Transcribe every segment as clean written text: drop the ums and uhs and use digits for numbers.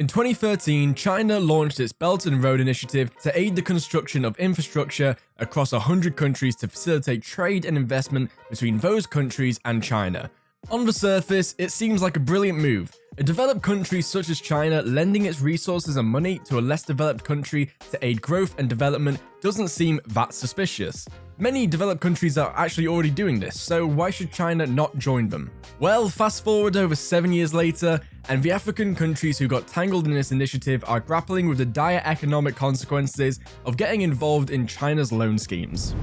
In 2013, China launched its Belt and Road Initiative to aid the construction of infrastructure across 100 countries to facilitate trade and investment between those countries and China. On the surface, it seems like a brilliant move. A developed country such as China lending its resources and money to a less developed country to aid growth and development doesn't seem that suspicious. Many developed countries are actually already doing this, so why should China not join them? Well, fast forward over 7 years later, and the African countries who got tangled in this initiative are grappling with the dire economic consequences of getting involved in China's loan schemes.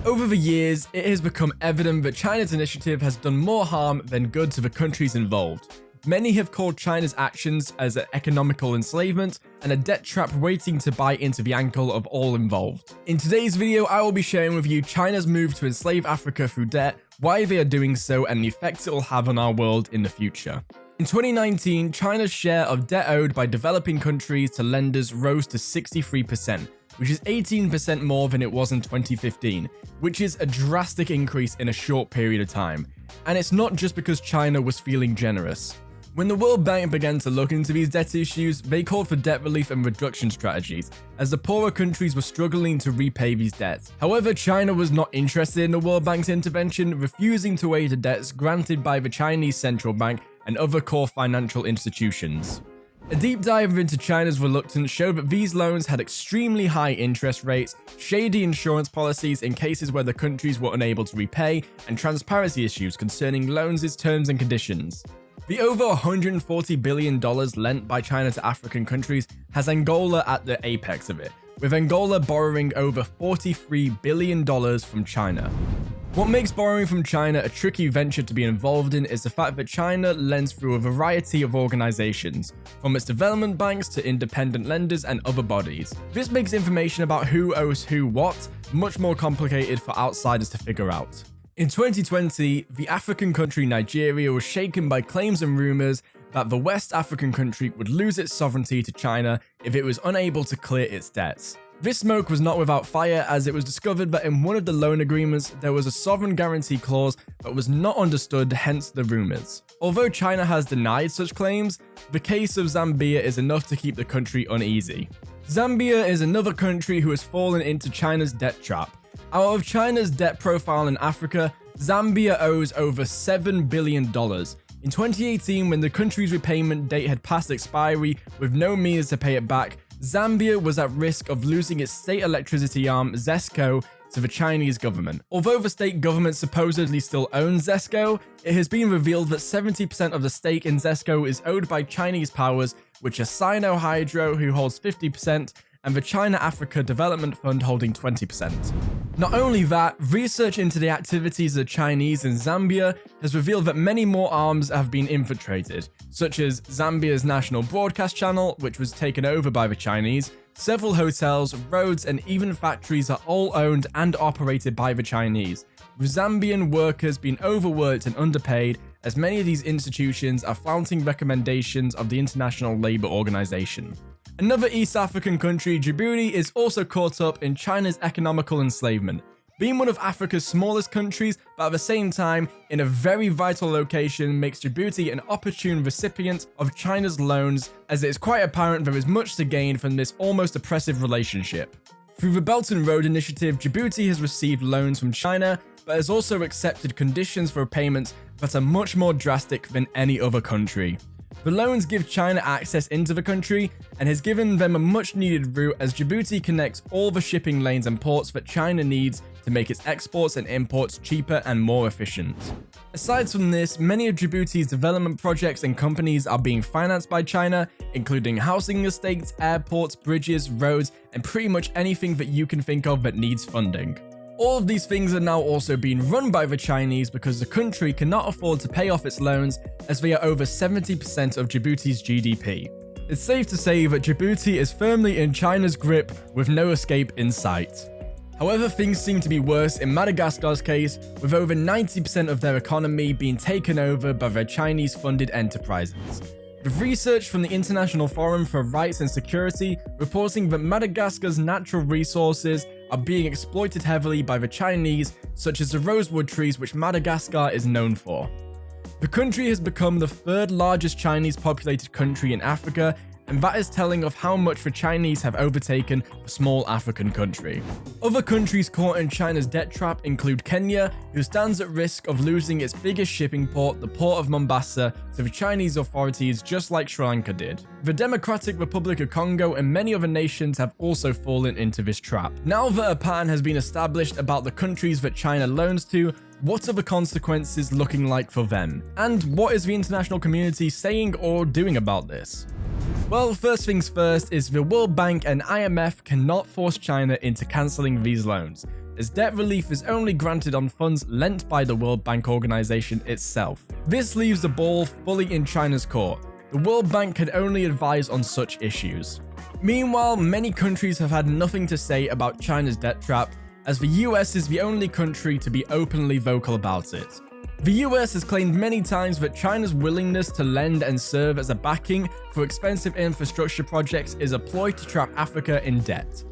Over the years, it has become evident that China's initiative has done more harm than good to the countries involved. Many have called China's actions as an economical enslavement and a debt trap waiting to bite into the ankle of all involved. In today's video, I will be sharing with you China's move to enslave Africa through debt, why they are doing so, and the effects it will have on our world in the future. In 2019, China's share of debt owed by developing countries to lenders rose to 63%, which is 18% more than it was in 2015, which is a drastic increase in a short period of time. And it's not just because China was feeling generous. When the World Bank began to look into these debt issues, they called for debt relief and reduction strategies, as the poorer countries were struggling to repay these debts. However, China was not interested in the World Bank's intervention, refusing to waive the debts granted by the Chinese central bank and other core financial institutions. A deep dive into China's reluctance showed that these loans had extremely high interest rates, shady insurance policies in cases where the countries were unable to repay, and transparency issues concerning loans' terms and conditions. The over $140 billion lent by China to African countries has Angola at the apex of it, with Angola borrowing over $43 billion from China. What makes borrowing from China a tricky venture to be involved in is the fact that China lends through a variety of organizations, from its development banks to independent lenders and other bodies. This makes information about who owes who what much more complicated for outsiders to figure out. In 2020, the African country Nigeria was shaken by claims and rumors that the West African country would lose its sovereignty to China if it was unable to clear its debts. This smoke was not without fire, as it was discovered that in one of the loan agreements there was a sovereign guarantee clause that was not understood, hence the rumors. Although China has denied such claims, the case of Zambia is enough to keep the country uneasy. Zambia is another country who has fallen into China's debt trap. Out of China's debt profile in Africa, Zambia owes over $7 billion. In 2018, when the country's repayment date had passed expiry with no means to pay it back, Zambia was at risk of losing its state electricity arm, ZESCO, to the Chinese government. Although the state government supposedly still owns ZESCO, it has been revealed that 70% of the stake in ZESCO is owed by Chinese powers, which are Sino Hydro, who holds 50%, and the China Africa Development Fund holding 20%. Not only that, research into the activities of the Chinese in Zambia has revealed that many more arms have been infiltrated, such as Zambia's national broadcast channel, which was taken over by the Chinese. Several hotels, roads, and even factories are all owned and operated by the Chinese, with Zambian workers being overworked and underpaid, as many of these institutions are flouting recommendations of the International Labour Organization. Another East African country, Djibouti, is also caught up in China's economical enslavement. Being one of Africa's smallest countries, but at the same time in a very vital location, makes Djibouti an opportune recipient of China's loans, as it is quite apparent there is much to gain from this almost oppressive relationship. Through the Belt and Road Initiative, Djibouti has received loans from China, but has also accepted conditions for payments that are much more drastic than any other country. The loans give China access into the country and has given them a much needed route, as Djibouti connects all the shipping lanes and ports that China needs to make its exports and imports cheaper and more efficient. Aside from this, many of Djibouti's development projects and companies are being financed by China, including housing estates, airports, bridges, roads, and pretty much anything that you can think of that needs funding. All of these things are now also being run by the Chinese because the country cannot afford to pay off its loans, as they are over 70% of Djibouti's GDP. It's safe to say that Djibouti is firmly in China's grip with no escape in sight. However, things seem to be worse in Madagascar's case, with over 90% of their economy being taken over by their Chinese-funded enterprises. With research from the International Forum for Rights and Security reporting that Madagascar's natural resources are being exploited heavily by the Chinese, such as the rosewood trees which Madagascar is known for. The country has become the third largest Chinese populated country in Africa, and that is telling of how much the Chinese have overtaken a small African country. Other countries caught in China's debt trap include Kenya, who stands at risk of losing its biggest shipping port, the port of Mombasa, to the Chinese authorities, just like Sri Lanka did. The Democratic Republic of Congo and many other nations have also fallen into this trap. Now that a pattern has been established about the countries that China loans to, what are the consequences looking like for them? And what is the international community saying or doing about this? Well, first things first is the World Bank and IMF cannot force China into cancelling these loans, as debt relief is only granted on funds lent by the World Bank organization itself. This leaves the ball fully in China's court. The World Bank can only advise on such issues. Meanwhile, many countries have had nothing to say about China's debt trap, as the US is the only country to be openly vocal about it. The US has claimed many times that China's willingness to lend and serve as a backing for expensive infrastructure projects is a ploy to trap Africa in debt.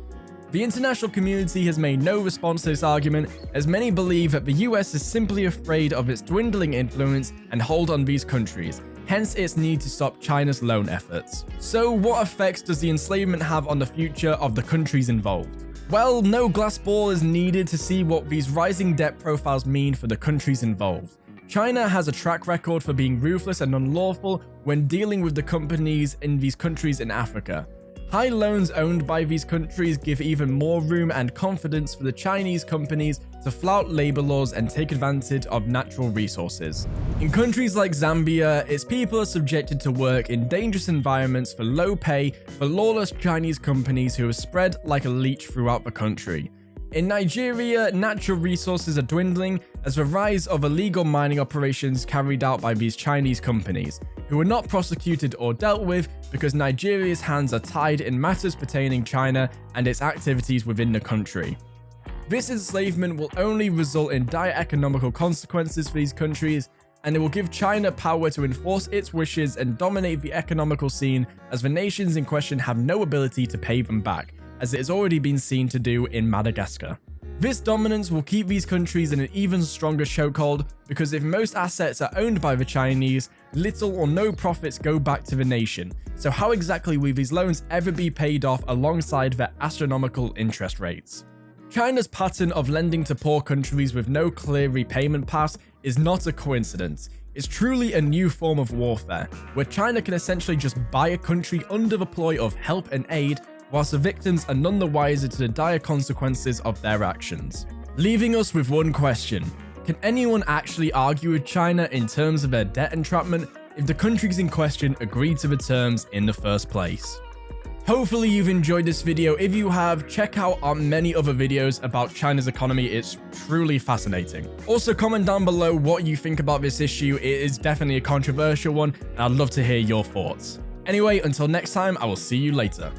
The international community has made no response to this argument, as many believe that the US is simply afraid of its dwindling influence and hold on these countries, hence its need to stop China's loan efforts. So what effects does the enslavement have on the future of the countries involved? Well, no glass ball is needed to see what these rising debt profiles mean for the countries involved. China has a track record for being ruthless and unlawful when dealing with the companies in these countries in Africa. High loans owned by these countries give even more room and confidence for the Chinese companies to flout labor laws and take advantage of natural resources. In countries like Zambia, its people are subjected to work in dangerous environments for low pay for lawless Chinese companies who are spread like a leech throughout the country. In Nigeria, natural resources are dwindling as the rise of illegal mining operations carried out by these Chinese companies, who are not prosecuted or dealt with because Nigeria's hands are tied in matters pertaining China and its activities within the country. This enslavement will only result in dire economical consequences for these countries, and it will give China power to enforce its wishes and dominate the economical scene, as the nations in question have no ability to pay them back, as it has already been seen to do in Madagascar. This dominance will keep these countries in an even stronger chokehold, because if most assets are owned by the Chinese, little or no profits go back to the nation. So how exactly will these loans ever be paid off alongside their astronomical interest rates? China's pattern of lending to poor countries with no clear repayment path is not a coincidence. It's truly a new form of warfare, where China can essentially just buy a country under the ploy of help and aid, whilst the victims are none the wiser to the dire consequences of their actions. Leaving us with one question: can anyone actually argue with China in terms of their debt entrapment if the countries in question agreed to the terms in the first place? Hopefully you've enjoyed this video. If you have, check out our many other videos about China's economy. It's truly fascinating. Also, comment down below what you think about this issue. It is definitely a controversial one, and I'd love to hear your thoughts. Anyway, until next time, I will see you later.